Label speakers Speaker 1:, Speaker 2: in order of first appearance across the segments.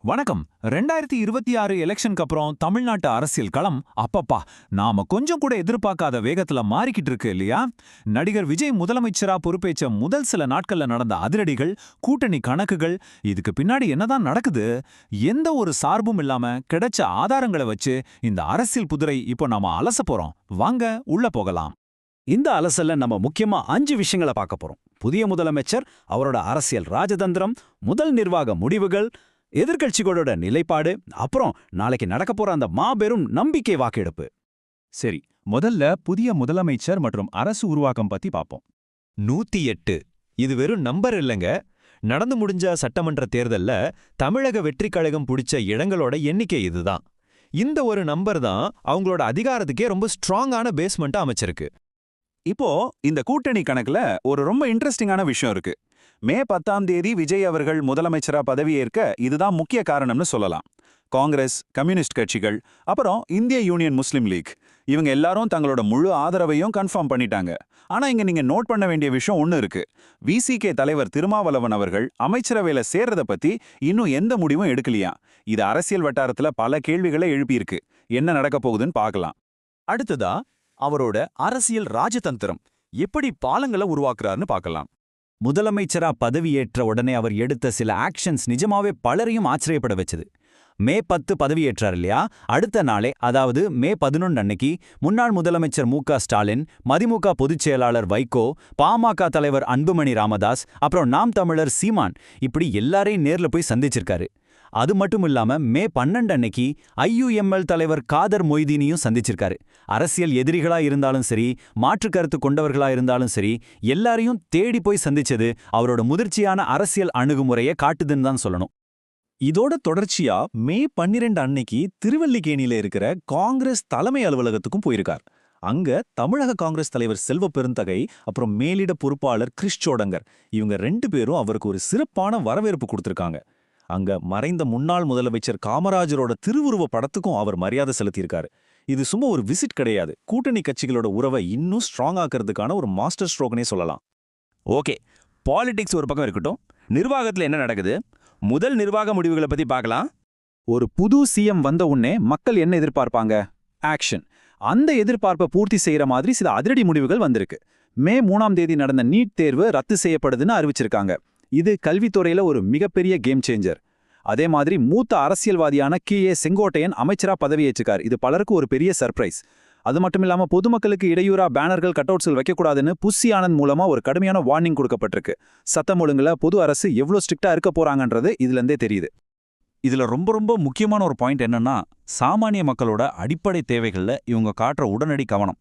Speaker 1: வணக்கம். 2026 எலெக்ஷனுக்கு அப்புறம் தமிழ்நாட்டு அரசியல் களம் அப்பப்பா நாம கொஞ்சம் கூட எதிர்பார்க்காத வேகத்துல மாறிக்கிட்டு இருக்கு இல்லையா? நடிகர் விஜய் முதலமைச்சரா பொறுப்பேற்ற முதல் சில நாட்கள்ல நடந்த அதிரடிகள், கூட்டணி கணக்குகள், இதுக்கு பின்னாடி என்னதான் நடக்குது? எந்த ஒரு சார்பும் இல்லாம கிடைச்ச ஆதாரங்களை வச்சு இந்த அரசியல் புதிரை இப்போ நாம அலச போறோம். வாங்க உள்ள போகலாம்.
Speaker 2: இந்த அலசல்ல நம்ம முக்கியமா 5 விஷயங்களை பார்க்க போறோம். புதிய முதலமைச்சர், அவரோட அரசியல் ராஜதந்திரம், முதல் நிர்வாக முடிவுகள், எதிர்க்கட்சிகளோட நிலைப்பாடு, அப்புறம் நாளைக்கு நடக்க போற அந்த மாபெரும் நம்பிக்கை வாக்கெடுப்பு.
Speaker 3: சரி, முதல்ல புதிய முதலமைச்சர் மற்றும் அரசு உருவாக்கம் பத்தி பாப்போம்.
Speaker 4: 108 இது வெறும் நம்பர் இல்லைங்க. நடந்து முடிஞ்ச சட்டமன்ற தேர்தல்ல தமிழக வெற்றிக் கழகம் பிடிச்ச இடங்களோட எண்ணிக்கை இதுதான். இந்த ஒரு நம்பர் தான் அவங்களோட அதிகாரத்துக்கே ரொம்ப ஸ்ட்ராங்கான பேஸ்மெண்ட்டா அமைச்சிருக்கு.
Speaker 1: இப்போ இந்த கூட்டணி கணக்குல ஒரு ரொம்ப இன்ட்ரெஸ்டிங்கான விஷயம் இருக்கு. மே 10ஆம் தேதி விஜய் அவர்கள் முதலமைச்சரா பதவியேற்க இதுதான் முக்கிய காரணம்னு சொல்லலாம். காங்கிரஸ், கம்யூனிஸ்ட் கட்சிகள், அப்புறம் இந்திய யூனியன் முஸ்லீம் லீக், இவங்க எல்லாரும் தங்களோட முழு ஆதரவையும் கன்ஃபார்ம் பண்ணிட்டாங்க. ஆனா இங்க நீங்க நோட் பண்ண வேண்டிய விஷயம் ஒண்ணு இருக்கு. விசிகே தலைவர் திருமாவளவன் அவர்கள் அமைச்சரவையில சேர்றத பத்தி இன்னும் எந்த முடிவும் எடுக்கலையா. இது அரசியல் வட்டாரத்துல பல கேள்விகளை எழுப்பியிருக்கு. என்ன நடக்க போகுதுன்னு பார்க்கலாம்.
Speaker 2: அடுத்ததா அவரோட அரசியல் ராஜதந்திரம் எப்படி பாலங்களை உருவாக்குறாருன்னு பார்க்கலாம். முதலமைச்சரா பதவியேற்ற உடனே அவர் எடுத்த சில ஆக்ஷன்ஸ் நிஜமாவே பலரையும் ஆச்சரியப்பட வச்சது. மே 10 பதவியேற்றார் இல்லையா? அடுத்த நாளே, அதாவது மே 11 அன்னைக்கு முன்னாள் முதலமைச்சர் மு.க.ஸ்டாலின், மதிமுக பொதுச் செயலாளர் வைகோ, பாமக தலைவர் அன்புமணி ராமதாஸ், அப்புறம் நாம் தமிழர் சீமான், இப்படி எல்லாரையும் நேர்ல போய் சந்திச்சிருக்காரு. அது மட்டும் இல்லாம மே 12 அன்னைக்கு IUML தலைவர் காதர் மொய்தீனையும் சந்திச்சிருக்காரு. அரசியல் எதிரிகளா இருந்தாலும் சரி, மாற்று கருத்து கொண்டவர்களா இருந்தாலும் சரி, எல்லாரையும் தேடி போய் சந்திச்சது அவரோட முதிர்ச்சியான அரசியல் அணுகுமுறையை காட்டுதுன்னு தான் சொல்லணும்.
Speaker 3: இதோட தொடர்ச்சியா மே 12 அன்னைக்கு திருவல்லிக்கேணியில இருக்கிற காங்கிரஸ் தலைமை அலுவலகத்துக்கும் போயிருக்கார். அங்க தமிழக காங்கிரஸ் தலைவர் செல்வ பெருந்தகை, அப்புறம் மேலிட பொறுப்பாளர் கிறிஷ் சோடங்கர், இவங்க 2 பேரும் அவருக்கு ஒரு சிறப்பான வரவேற்பு கொடுத்திருக்காங்க. அங்க மறைந்த முன்னாள் முதலமைச்சர் காமராஜரோட திருவுருவ படத்துக்கும் அவர் மரியாதை செலுத்தியிருக்காரு. இது சும்மா ஒரு விசிட் கிடையாது, கூட்டணி கட்சிகளோட உறவை இன்னும் ஸ்ட்ராங் ஆக்கிறதுக்கான ஒரு மாஸ்டர் ஸ்ட்ரோக்னே சொல்லலாம்.
Speaker 2: ஓகே, பாலிடிக்ஸ் ஒரு பக்கம் இருக்கட்டும், நிர்வாகத்துல என்ன நடக்குது? முதல் நிர்வாக முடிவுகளை பத்தி பார்க்கலாம்.
Speaker 1: ஒரு புது சிஎம் வந்த உடனே மக்கள் என்ன எதிர்பார்ப்பாங்க? ஆக்ஷன். அந்த எதிர்பார்ப்பை பூர்த்தி செய்யற மாதிரி சில அதிரடி முடிவுகள் வந்திருக்கு. மே 3ஆம் தேதி நடந்த நீட் தேர்வு ரத்து செய்யப்படுதுன்னு அறிவிச்சிருக்காங்க. இது கல்வித்துறையில ஒரு மிகப்பெரிய கேம் சேஞ்சர். அதே மாதிரி மூத்த அரசியல்வாதியான கே.ஏ. செங்கோட்டையன் அமைச்சரா பதவியேற்றுக்கார். இது பலருக்கு ஒரு பெரிய சர்ப்ரைஸ். அது மட்டும் இல்லாம பொதுமக்களுக்கு இடையூறா பேனர்கள், கட்அவுட்ஸ்கள் வைக்கக்கூடாதுன்னு புஷி ஆனந்த் மூலமா ஒரு கடுமையான வார்னிங் கொடுக்கப்பட்டிருக்கு. சட்டம் ஒழுங்குல பொது அரசு எவ்வளவு ஸ்ட்ரிக்டா இருக்க போறாங்கன்றது இதுல இருந்தே தெரியுது.
Speaker 3: இதுல ரொம்ப ரொம்ப முக்கியமான ஒரு பாயிண்ட் என்னன்னா, சாமானிய மக்களோட அடிப்படை தேவைகள்ல இவங்க காட்டுற உடனடி கவனம்.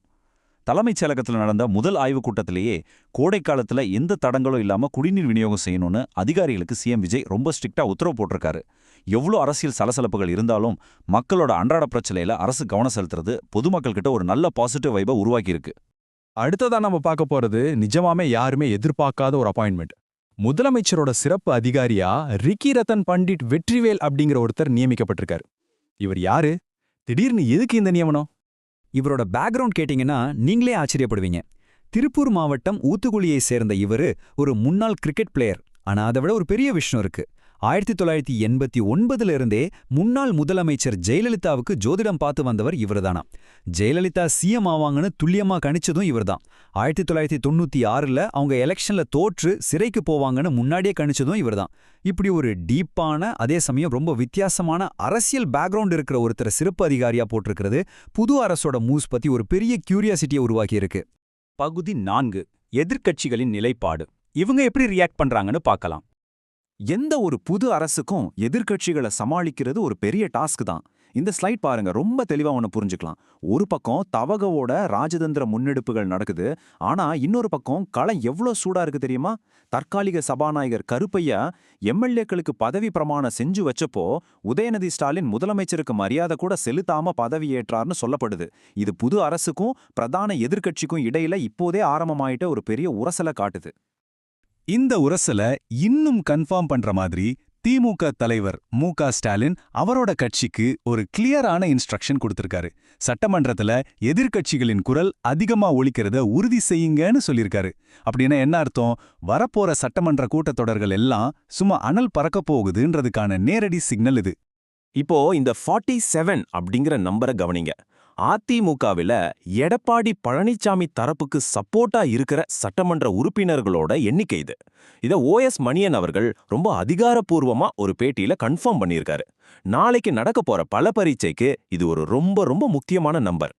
Speaker 3: தலைமைச் செயலகத்தில் நடந்த முதல் ஆய்வுக் கூட்டத்திலேயே கோடை காலத்துல எந்த தடங்களும் இல்லாம குடிநீர் விநியோகம் செய்யணும்னு அதிகாரிகளுக்கு சிஎம் விஜய் ரொம்ப ஸ்ட்ரிக்டா உத்தரவு போட்டிருக்காரு. எவ்வளோ அரசியல் சலசலப்புகள் இருந்தாலும் மக்களோட அன்றாட பிரச்சனையில அரசு கவனம் செலுத்துறது பொதுமக்கள் கிட்ட ஒரு நல்ல பாசிட்டிவ் வைபை உருவாக்கியிருக்கு.
Speaker 5: அடுத்ததா நம்ம பார்க்க போறது நிஜமாமே யாருமே எதிர்பார்க்காத ஒரு அப்பாயின்மெண்ட். முதலமைச்சரோட சிறப்பு அதிகாரியா ரிக்கி ரத்தன் பண்டிட் வெற்றிவேல் அப்படிங்கிற ஒருத்தர் நியமிக்கப்பட்டிருக்காரு. இவர் யாரு? திடீர்னு எதுக்கு இந்த நியமனம்?
Speaker 2: இவரோட பேக்ரவுண்ட் கேட்டிங்கன்னா நீங்களே ஆச்சரியப்படுவீங்க. திருப்பூர் மாவட்டம் ஊத்துக்குளியை சேர்ந்த இவரு ஒரு முன்னாள் கிரிக்கெட் பிளேயர். ஆனா அதை விட ஒரு பெரிய விஷயம் இருக்கு. 1989 இருந்தே முன்னாள் முதலமைச்சர் ஜெயலலிதாவுக்கு ஜோதிடம் பார்த்து வந்தவர் இவர்தானா. ஜெயலலிதா சிஎம் ஆவாங்கன்னு துல்லியமா கணிச்சதும் இவர்தான். 1996 அவங்க எலெக்ஷன்ல தோற்று சிறைக்கு போவாங்கன்னு முன்னாடியே கணிச்சதும் இவர்தான். இப்படி ஒரு டீப்பான, அதே சமயம் ரொம்ப வித்தியாசமான அரசியல் பேக்ரவுண்ட் இருக்கிற ஒருத்தர் சிறப்பு அதிகாரியா போட்டிருக்கிறது புது அரசோட மூவ்ஸ் பத்தி ஒரு பெரிய கியூரியாசிட்டியை உருவாக்கியிருக்கு.
Speaker 1: பகுதி 4, எதிர்க்கட்சிகளின் நிலைப்பாடு. இவங்க எப்படி ரியாக்ட் பண்றாங்கன்னு பார்க்கலாம். எந்த ஒரு புது அரசுக்கும் எதிர்க்கட்சிகளை சமாளிக்கிறது ஒரு பெரிய டாஸ்க் தான். இந்த ஸ்லைட் பாருங்க, ரொம்ப தெளிவா ஒன்று புரிஞ்சுக்கலாம். ஒரு பக்கம் தவகவோட ராஜதந்திர முன்னெடுப்புகள் நடக்குது. ஆனா இன்னொரு பக்கம் களம் எவ்வளோ சூடா இருக்கு தெரியுமா? தற்காலிக சபாநாயகர் கருப்பையா எம்எல்ஏக்களுக்கு பதவி பிரமாணம் செஞ்சு வச்சப்போ உதயநிதி ஸ்டாலின் முதலமைச்சருக்கு மரியாதை கூட செலுத்தாம பதவியேற்றார்னு சொல்லப்படுது. இது புது அரசுக்கும் பிரதான எதிர்க்கட்சிக்கும் இடையில இப்போதே ஆரம்பமாயிட்ட ஒரு பெரிய உரசலை காட்டுது.
Speaker 5: இந்த உரசல இன்னும் கன்ஃபார்ம் பண்ற மாதிரி
Speaker 3: திமுக தலைவர் மு.க. ஸ்டாலின் அவரோட கட்சிக்கு ஒரு கிளியரான இன்ஸ்ட்ரக்ஷன் கொடுத்திருக்காரு. சட்டமன்றத்துல எதிர்க்கட்சிகளின் குரல் அதிகமா ஒலிக்கிறத உறுதி செய்யுங்கன்னு சொல்லியிருக்காரு. அப்படின்னா என்ன அர்த்தம்? வரப்போற சட்டமன்ற கூட்டத்தொடர்கள் எல்லாம் சும்மா அனல் பறக்க போகுதுன்றதுக்கான நேரடி சிக்னல் இது.
Speaker 1: இப்போ இந்த 47 அப்படிங்கிற நம்பரை கவனிங்க. அதிமுகவில எடப்பாடி பழனிசாமி தரப்புக்கு சப்போர்ட்டா இருக்கிற சட்டமன்ற உறுப்பினர்களோட எண்ணிக்கை இது. இத OS மணியன் அவர்கள் ரொம்ப அதிகாரப்பூர்வமா ஒரு பேட்டியில கன்ஃபார்ம் பண்ணியிருக்காரு. நாளைக்கு நடக்க போற பல பரீட்சைக்கு இது ஒரு ரொம்ப ரொம்ப முக்கியமான நம்பர்.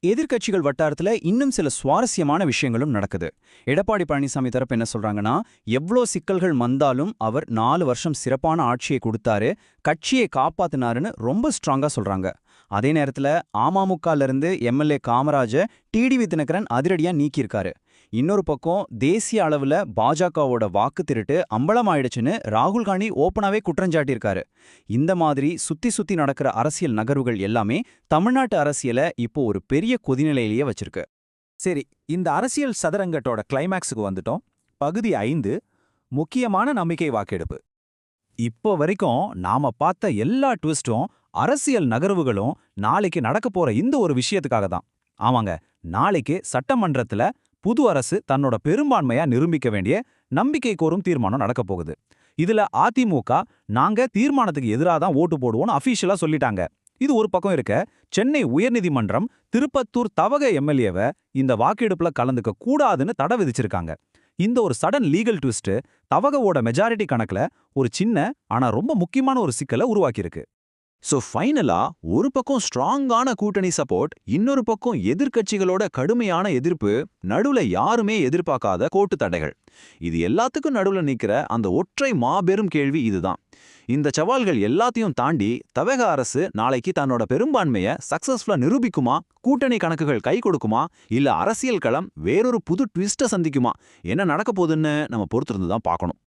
Speaker 2: எதிர்க்கட்சிகள் வட்டாரத்துல இன்னும் சில சுவாரஸ்யமான விஷயங்களும் நடக்குது. எடப்பாடி பழனிசாமி தரப்பு என்ன சொல்றாங்கன்னா, எவ்ளோ சிக்கல்கள் வந்தாலும் அவர் 4 வருஷம் சிறப்பான ஆட்சியை கொடுத்தாரு, கட்சியை காப்பாத்தினாருன்னு ரொம்ப ஸ்ட்ராங்கா சொல்றாங்க. அதே நேரத்துல அமமுகல இருந்து எம்எல்ஏ காமராஜ டிடிவி தினகரன் அதிரடியா நீக்கியிருக்காரு. இன்னொரு பக்கம் தேசிய அளவுல பாஜகவோட வாக்கு திருட்டு அம்பலமாயிடுச்சுன்னு ராகுல் காந்தி ஓப்பனாவே குற்றஞ்சாட்டியிருக்காரு. இந்த மாதிரி சுத்தி சுத்தி நடக்கிற அரசியல் நகர்வுகள் எல்லாமே தமிழ்நாட்டு அரசியல இப்போ ஒரு பெரிய கொதிநிலையிலேயே வச்சிருக்கு.
Speaker 1: சரி, இந்த அரசியல் சதுரங்கத்தோட கிளைமேக்ஸுக்கு வந்துட்டோம். பகுதி 5, முக்கியமான நம்பிக்கை வாக்கெடுப்பு. இப்போ வரைக்கும் நாம பார்த்த எல்லா ட்விஸ்டும் அரசியல் நகர்வுகளும் நாளைக்கு நடக்க போற இந்த ஒரு விஷயத்துக்காக தான். ஆமாங்க, நாளைக்கு சட்டமன்றத்துல புது அரசு தன்னோட பெரும்பான்மையா நிரூபிக்க வேண்டிய நம்பிக்கை கோரும் தீர்மானம் நடக்க போகுது. இதுல அதிமுக நாங்க தீர்மானத்துக்கு எதிராக தான் ஓட்டு போடுவோம்னு அஃபீஷியலா சொல்லிட்டாங்க. இது ஒரு பக்கம் இருக்க, சென்னை உயர்நீதிமன்றம் திருப்பத்தூர் தவக எம்எல்ஏவை இந்த வாக்கெடுப்புல கலந்துக்க கூடாதுன்னு தடை விதிச்சிருக்காங்க. இந்த ஒரு சடன் லீகல் ட்விஸ்ட் தவகவோட மெஜாரிட்டி கணக்குல ஒரு சின்ன ஆனா ரொம்ப முக்கியமான ஒரு சிக்கலை உருவாக்கியிருக்கு.
Speaker 2: சோ ஃபைனலா ஒரு பக்கம் ஸ்ட்ராங்கான கூட்டணி சப்போர்ட், இன்னொரு பக்கம் எதிர்க்கட்சிகளோட கடுமையான எதிர்ப்பு, நடுவுல யாருமே எதிர்பார்க்காத கோட்டு தடைகள். இது எல்லாத்துக்கும் நடுவுல நிக்கிற அந்த ஒற்றை மாபெரும் கேள்வி இதுதான். இந்த சவால்கள் எல்லாத்தையும் தாண்டி தவக அரசு நாளைக்கு தன்னோட பெரும்பான்மையை சக்சஸ்ஃபுல்லா நிரூபிக்குமா, கூட்டணி கணக்குகள் கை கொடுக்குமா, இல்ல அரசியல் களம் வேறொரு புது ட்விஸ்ட சந்திக்குமா, என்ன நடக்க போகுதுன்னு நம்ம பொறுத்திருந்து தான் பார்க்கணும்.